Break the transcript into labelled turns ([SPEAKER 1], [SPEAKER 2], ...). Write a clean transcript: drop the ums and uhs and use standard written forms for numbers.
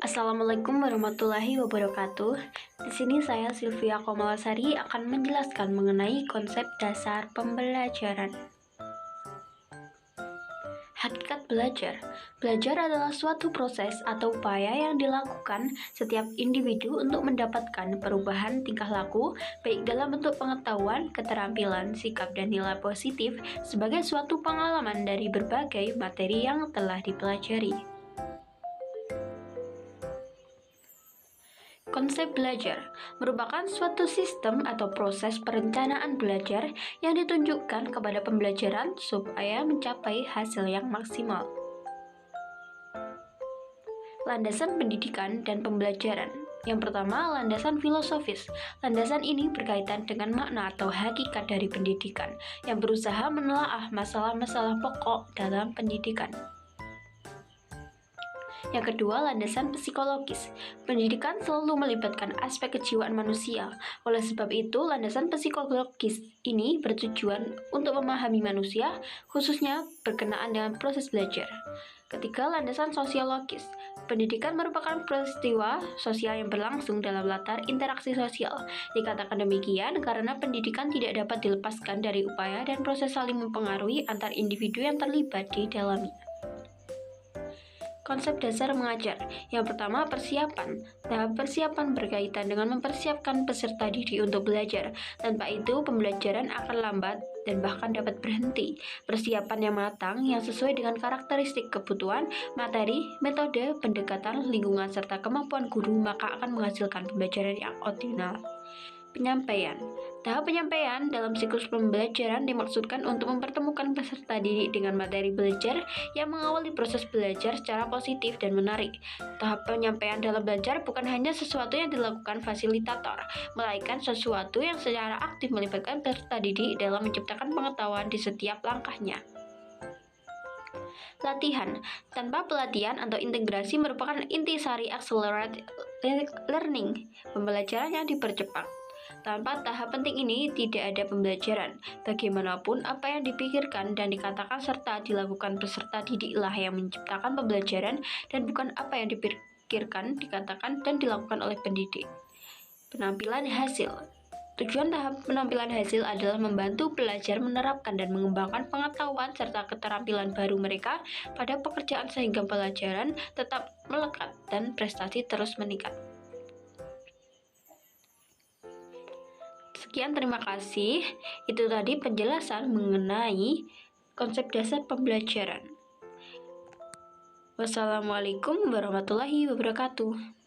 [SPEAKER 1] Assalamualaikum warahmatullahi wabarakatuh. Di sini saya Sylvia Komalasari akan menjelaskan mengenai konsep dasar pembelajaran. Hakikat belajar. Belajar adalah suatu proses atau upaya yang dilakukan setiap individu untuk mendapatkan perubahan tingkah laku, baik dalam bentuk pengetahuan, keterampilan, sikap, dan nilai positif sebagai suatu pengalaman dari berbagai materi yang telah dipelajari. Konsep belajar merupakan suatu sistem atau proses perencanaan belajar yang ditunjukkan kepada pembelajaran supaya mencapai hasil yang maksimal. Landasan pendidikan dan pembelajaran. Yang pertama, landasan filosofis. Landasan ini berkaitan dengan makna atau hakikat dari pendidikan yang berusaha menelaah masalah-masalah pokok dalam pendidikan. Yang kedua, landasan psikologis. Pendidikan selalu melibatkan aspek kejiwaan manusia. Oleh sebab itu, landasan psikologis ini bertujuan untuk memahami manusia, khususnya berkenaan dengan proses belajar. Ketiga, landasan sosiologis. Pendidikan merupakan peristiwa sosial yang berlangsung dalam latar interaksi sosial. Dikatakan demikian karena pendidikan tidak dapat dilepaskan dari upaya dan proses saling mempengaruhi antar individu yang terlibat di dalamnya. Konsep dasar mengajar. Yang pertama, persiapan. Tahap persiapan berkaitan dengan mempersiapkan peserta didik untuk belajar. Tanpa itu, pembelajaran akan lambat dan bahkan dapat berhenti. Persiapan yang matang yang sesuai dengan karakteristik kebutuhan, materi, metode, pendekatan, lingkungan, serta kemampuan guru maka akan menghasilkan pembelajaran yang optimal. Penyampaian. Tahap penyampaian dalam siklus pembelajaran dimaksudkan untuk mempertemukan peserta didik dengan materi belajar yang mengawali proses belajar secara positif dan menarik. Tahap penyampaian dalam belajar bukan hanya sesuatu yang dilakukan fasilitator, melainkan sesuatu yang secara aktif melibatkan peserta didik dalam menciptakan pengetahuan di setiap langkahnya. Latihan. Tanpa pelatihan atau integrasi merupakan intisari accelerated learning, pembelajaran yang dipercepat. Tanpa tahap penting ini, tidak ada pembelajaran. Bagaimanapun, apa yang dipikirkan dan dikatakan serta dilakukan peserta didiklah yang menciptakan pembelajaran dan bukan apa yang dipikirkan, dikatakan, dan dilakukan oleh pendidik. Penampilan hasil. Tujuan tahap penampilan hasil adalah membantu pelajar menerapkan dan mengembangkan pengetahuan serta keterampilan baru mereka pada pekerjaan sehingga pelajaran tetap melekat dan prestasi terus meningkat. Sekian, terima kasih. Itu tadi penjelasan mengenai konsep dasar pembelajaran. Wassalamualaikum warahmatullahi wabarakatuh.